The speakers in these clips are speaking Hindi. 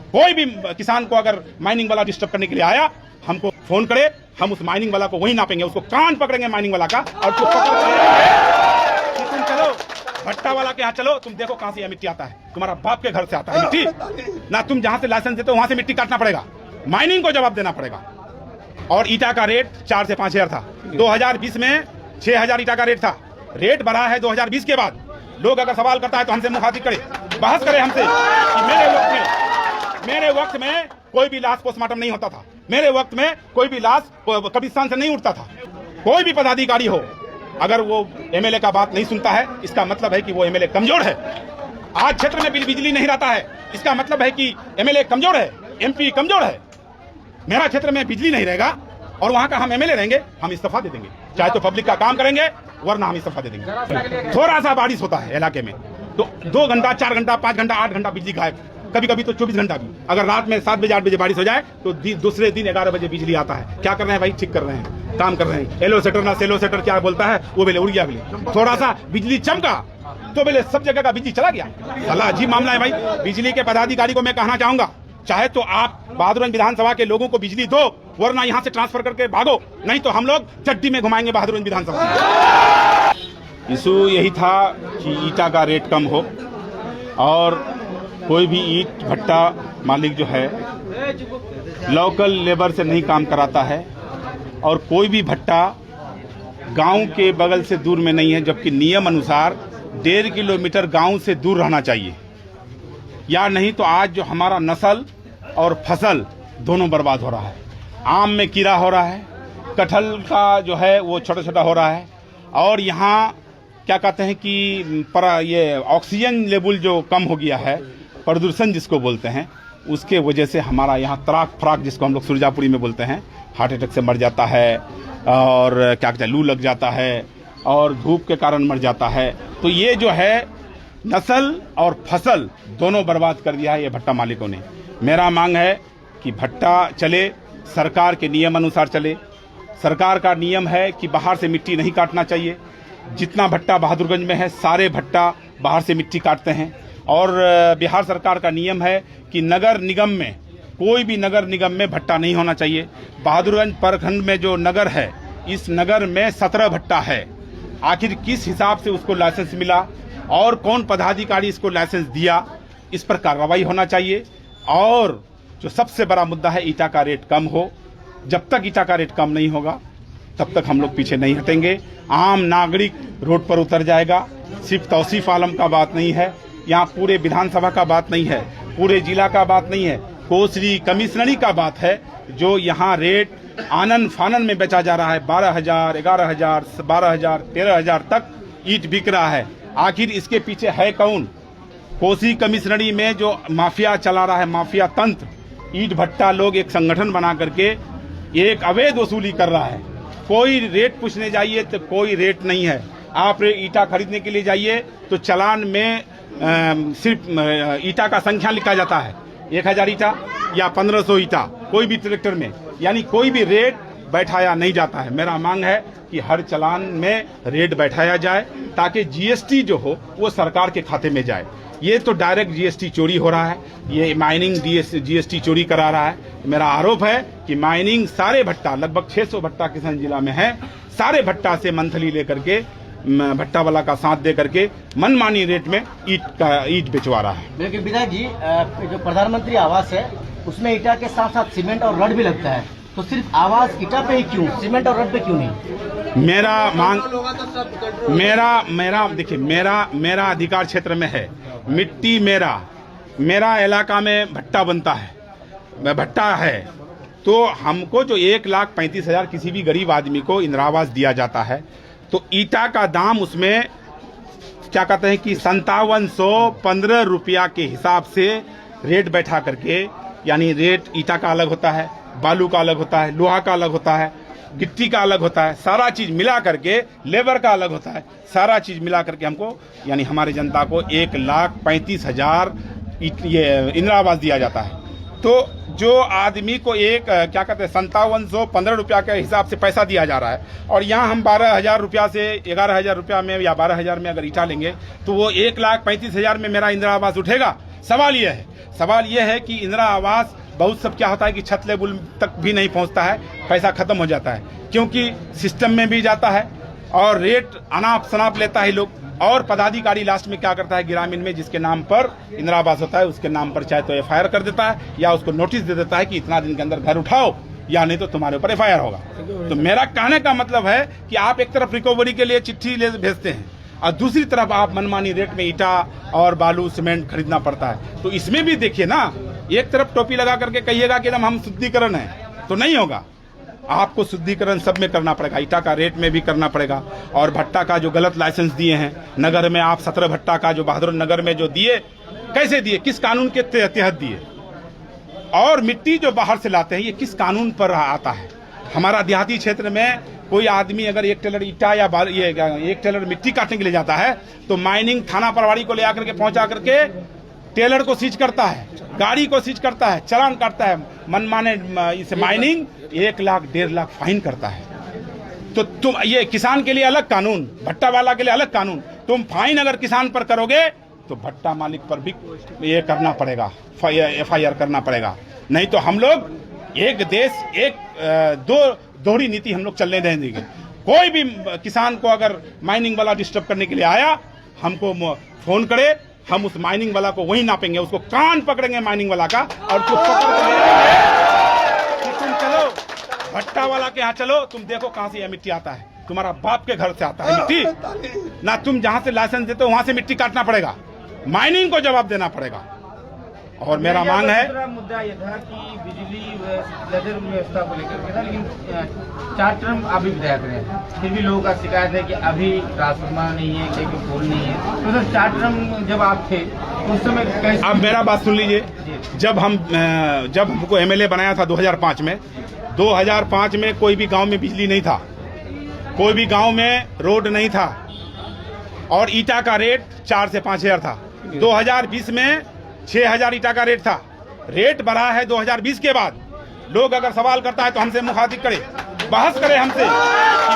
कोई भी किसान को अगर माइनिंग वाला डिस्टर्ब करने के लिए आया, हमको फोन करे, हम उस माइनिंग वाला को वहीं नापेंगे, उसको कान पकड़ेंगे माइनिंग वाला का और तुम चलो भट्टा वाला के यहाँ चलो, तुम देखो कहां से यह मिट्टी आता है, तुम्हारा बाप के घर से आता है मिट्टी ना, तुम जहां से लाइसेंस देते हो वहां से मिट्टी काटना पड़ेगा, माइनिंग को जवाब देना पड़ेगा। और ईटा का रेट 4 से 5 हजार था, 2020 में 6,000 ईटा का रेट था, रेट बढ़ा है 2020 के बाद। लोग अगर सवाल करता है तो हमसे मुखातिब करे, बहस करे हमसे कि मेरे वक्त में कोई भी लाश पोस्टमार्टम नहीं होता था, मेरे वक्त में कोई भी लाश कब्रिस्तान से नहीं उठता था। कोई भी पदाधिकारी हो, अगर वो एमएलए का बात नहीं सुनता है, इसका मतलब है कि वो एमएलए कमजोर है। आज क्षेत्र में बिजली नहीं रहता है, इसका मतलब है कि एमएलए कमजोर है, एमपी कमजोर है। मेरा क्षेत्र में बिजली नहीं रहेगा और वहां का हम एमएलए रहेंगे, हम इस्तीफा दे देंगे, चाहे तो पब्लिक का काम करेंगे वरना हम इस्तीफा दे देंगे। थोड़ा सा बारिश होता है इलाके में तो 2 घंटा 4 घंटा 5 घंटा 8 घंटा बिजली गायब, कभी कभी तो 24 घंटा भी। अगर रात में 7 बजे 8 बजे बारिश हो जाए तो दूसरे दिन 11 बजे बिजली आता है। क्या कर रहे हैं भाई? ठीक कर रहे हैं, काम कर रहे हैं। एलो सेटर ना सेलो सेटर क्या बोलता है वो, बेले उड़ गया, बेले थोड़ा सा बिजली चमका तो बेले सब जगह का बिजली चला गया। भला अजीब मामला है भाई। बिजली के पदाधिकारी को मैं कहना चाहूंगा, चाहे तो आप बहादुरगंज विधानसभा के लोगों को बिजली दो, वरना यहाँ से ट्रांसफर करके भागो, नहीं तो हम लोग चड्डी में घुमाएंगे बहादुरगंज विधानसभा। इशू यही था कि ईटा का रेट कम हो और कोई भी ईट भट्टा मालिक जो है लोकल लेबर से नहीं काम कराता है और कोई भी भट्टा गांव के बगल से दूर में नहीं है, जबकि नियम अनुसार 1.5 किलोमीटर गांव से दूर रहना चाहिए, या नहीं तो आज जो हमारा नस्ल और फसल दोनों बर्बाद हो रहा है। आम में कीड़ा हो रहा है, कटहल का जो है वो छोटा छोटा हो रहा है, और यहाँ क्या कहते हैं कि ये ऑक्सीजन लेवल जो कम हो गया है, प्रदूषण जिसको बोलते हैं, उसके वजह से हमारा यहाँ तराक फराक जिसको हम लोग सुरजापुरी में बोलते हैं, हार्ट अटैक से मर जाता है और क्या कहते हैं लू लग जाता है और धूप के कारण मर जाता है। तो ये जो है नस्ल और फसल दोनों बर्बाद कर दिया है ये भट्टा मालिकों ने। मेरा मांग है कि भट्टा चले, सरकार के नियम अनुसार चले। सरकार का नियम है कि बाहर से मिट्टी नहीं काटना चाहिए। जितना भट्टा बहादुरगंज में है सारे भट्टा बाहर से मिट्टी काटते हैं, और बिहार सरकार का नियम है कि नगर निगम में कोई भी नगर निगम में भट्टा नहीं होना चाहिए। बहादुरगंज प्रखंड में जो नगर है, इस नगर में 17 भट्टा है। आखिर किस हिसाब से उसको लाइसेंस मिला और कौन पदाधिकारी इसको लाइसेंस दिया, इस पर कार्रवाई होना चाहिए। और जो सबसे बड़ा मुद्दा है, ईटा का रेट कम हो। जब तक ईटा का रेट कम नहीं होगा तब तक हम लोग पीछे नहीं हटेंगे। आम नागरिक रोड पर उतर जाएगा। सिर्फ तौसीफ आलम का बात नहीं है, यहाँ पूरे विधानसभा का बात नहीं है, पूरे जिला का बात नहीं है, कोसरी कमिश्नरी का बात है। जो यहाँ रेट आनन फानन में बेचा जा रहा है, 12,000, 11,000, 12,000, 13,000 तक ईंट बिक रहा है। आखिर इसके पीछे है कौन? कोसी कमिश्नरी में जो माफिया चला रहा है, माफिया तंत्र, ईंट भट्टा लोग एक संगठन बना करके एक अवैध वसूली कर रहा है। कोई रेट पूछने जाइए तो कोई रेट नहीं है। आप ईटा खरीदने के लिए जाइए तो चालान में सिर्फ ईटा का संख्या लिखा जाता है, 1000 ईटा या 1500 ईटा कोई भी ट्रैक्टर में, यानी कोई भी रेट बैठाया नहीं जाता है। मेरा मांग है कि हर चालान में रेट बैठाया जाए ताकि जीएसटी जो हो वो सरकार के खाते में जाए। ये तो डायरेक्ट जीएसटी चोरी हो रहा है, ये माइनिंग जीएसटी चोरी करा रहा है। मेरा आरोप है कि माइनिंग सारे भट्टा, लगभग 600 भट्टा किसान जिला में है, सारे भट्टा से मंथली लेकर के भट्टा वाला का साथ दे करके मनमानी रेट में ईट बेचवा रहा है। लेकिन विधायक जी, जो प्रधानमंत्री आवास है उसमें ईटा के साथ साथ सीमेंट और रड भी लगता है, तो सिर्फ आवास ईटा पे ही क्यों, सीमेंट और रड पे क्यों नहीं? देखिए, मेरा अधिकार क्षेत्र में है, मिट्टी मेरा इलाका में भट्टा बनता है, भट्टा है, तो हमको जो 1,35,000 किसी भी गरीब आदमी को इंदिरा आवास दिया जाता है, तो ईटा का दाम उसमें क्या कहते हैं कि 5715 रुपया के हिसाब से रेट बैठा करके, यानी रेट ईटा का अलग होता है, बालू का अलग होता है, लोहा का अलग होता है, गिट्टी का अलग होता है, सारा चीज मिला करके, लेबर का अलग होता है, सारा चीज मिला करके हमको, यानी हमारे जनता को 1,35,000 ये इंदिरा आवास दिया जाता है। तो जो आदमी को एक क्या कहते हैं 5715 रुपया के हिसाब से पैसा दिया जा रहा है, और यहाँ हम 12,000 रुपया से 11,000 रुपया में या 12,000 में अगर ईटा लेंगे तो वो 1,35,000 में मेरा इंदिरा आवास उठेगा? सवाल ये है। सवाल यह है कि इंदिरा आवास बहुत सब क्या होता है कि छत लेवल तक भी नहीं पहुंचता है, पैसा खत्म हो जाता है, क्योंकि सिस्टम में भी जाता है और रेट अनाप शनाप लेता है लोग। और पदाधिकारी लास्ट में क्या करता है, ग्रामीण में जिसके नाम पर इंदिरा आवास होता है उसके नाम पर चाहे तो एफआईआर कर देता है या उसको नोटिस दे देता है कि इतना दिन के अंदर घर उठाओ या नहीं तो तुम्हारे ऊपर एफआईआर होगा। तो मेरा कहने का मतलब है कि आप एक तरफ रिकवरी के लिए चिट्ठी भेजते हैं और दूसरी तरफ आप मनमानी रेट में ईटा और बालू सीमेंट खरीदना पड़ता है। तो इसमें भी देखिए ना, एक तरफ टोपी लगा करके कहिएगा कि हम शुद्धिकरण है तो नहीं होगा, आपको शुद्धिकरण सब में करना पड़ेगा, ईटा का रेट में भी करना पड़ेगा। और भट्टा का जो गलत लाइसेंस दिए हैं नगर में, आप 17 भट्टा का जो बहादुर नगर में जो दिए, कैसे दिए, किस कानून के तहत दिए, और मिट्टी जो बाहर से लाते हैं ये किस कानून पर आता है। हमारा देहाती क्षेत्र में कोई आदमी अगर 1 टेलर ईटा या ये 1 टेलर मिट्टी काटने के लिए जाता है तो माइनिंग थाना प्रभारी को ले आकर के पहुंचा करके टेलर को सीज करता है, गाड़ी को सीज करता है, चालान काटता है, मनमाने इसे माइनिंग 1 लाख 1.5 लाख फाइन करता है। तो तुम ये किसान के लिए अलग कानून, भट्टा वाला के लिए अलग कानून, तुम फाइन अगर किसान पर करोगे तो भट्टा मालिक पर भी ये करना पड़ेगा, एफआईआर करना पड़ेगा। नहीं तो हम लोग एक देश एक दोहरी नीति हम लोग चलने देंगे। कोई भी किसान को अगर माइनिंग वाला डिस्टर्ब करने के लिए आया हमको फोन करे, हम उस माइनिंग वाला को वहीं नापेंगे, उसको कान पकड़ेंगे माइनिंग वाला का और उसको पकड़ के तुम चलो भट्टा वाला के यहाँ चलो, तुम देखो कहां से यह मिट्टी आता है, तुम्हारा बाप के घर से आता है मिट्टी ना, तुम जहां से लाइसेंस देते हो वहां से मिट्टी काटना पड़ेगा, माइनिंग को जवाब देना पड़ेगा। और मेरा मांग है, मुद्दा यह था कि बिजली लेजर व्यवस्था को लेकर के था, लेकिन 4 टर्म अभी विधायक रहे, फिर भी लोगों का शिकायत है कि अभी ट्रांसफार्मर नहीं है, कहीं पे पोल नहीं है। तो सर 4 टर्म जब आप थे उस समय कैसे? अब मेरा बात सुन लीजिए, जब हमको एमएलए बनाया था 2005 में, 2005 में कोई भी गांव में बिजली नहीं था, कोई भी गांव में रोड नहीं था और ईटा का रेट 4 से 5 हजार था। 2020 में 6,000 ईटा का रेट था, रेट बढ़ा है 2020 के बाद। लोग अगर सवाल करता है तो हमसे मुखातिब करे, बहस करे हमसे कि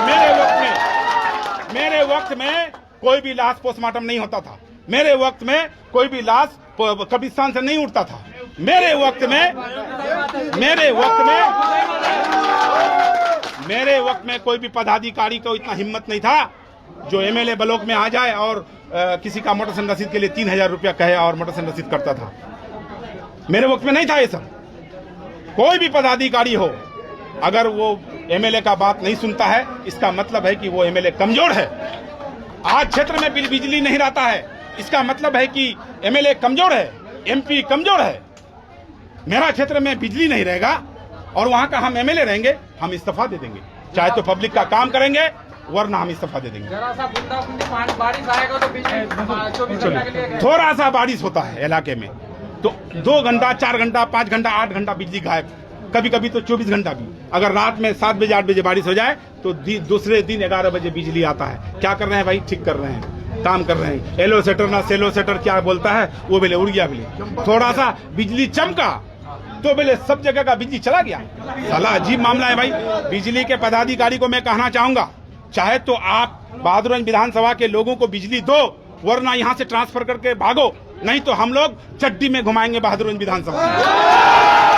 मेरे वक्त में कोई भी लाश पोस्टमार्टम नहीं होता था, मेरे वक्त में कोई भी लाश कब्रिस्तान से नहीं उठता था, मेरे वक्त में कोई भी पदाधिकारी को इतना हिम्मत नहीं था जो एमएलए ब्लॉक में आ जाए और किसी का मोटर रसीद के लिए 3,000 रुपया कहे और मोटर रसीद करता था। मेरे वक्त में नहीं था ये सब। कोई भी पदाधिकारी हो अगर वो एमएलए का बात नहीं सुनता है, इसका मतलब है कि वो एमएलए कमजोर है। आज क्षेत्र में बिजली नहीं रहता है, इसका मतलब है कि एमएलए कमजोर है, एमपी कमजोर है। मेरा क्षेत्र में बिजली नहीं रहेगा और वहां का हम एमएलए रहेंगे, हम इस्तीफा दे देंगे, चाहे तो पब्लिक का काम करेंगे वरना हम इस्तीफा दे देंगे। बारिश आएगा तो बिजली थोड़ा सा बारिश होता है इलाके में तो 2 घंटा 4 घंटा 5 घंटा 8 घंटा बिजली गायब, कभी कभी तो 24 घंटा भी। अगर रात में 7 बजे 8 बजे बारिश हो जाए तो दूसरे दिन 11 बजे बिजली आता है। क्या कर रहे हैं भाई? ठीक कर रहे हैं, काम कर रहे हैं। एलो सेटर ना सेलो सेटर क्या बोलता है वो बोले उड़ गया, बोले थोड़ा सा बिजली चमका तो बोले सब जगह का बिजली चला गया। साला अजीब मामला है भाई। बिजली के पदाधिकारी को मैं कहना चाहूंगा, चाहे तो आप बहादुरगंज विधानसभा के लोगों को बिजली दो वरना यहाँ से ट्रांसफर करके भागो, नहीं तो हम लोग चड्डी में घुमाएंगे बहादुरगंज विधानसभा।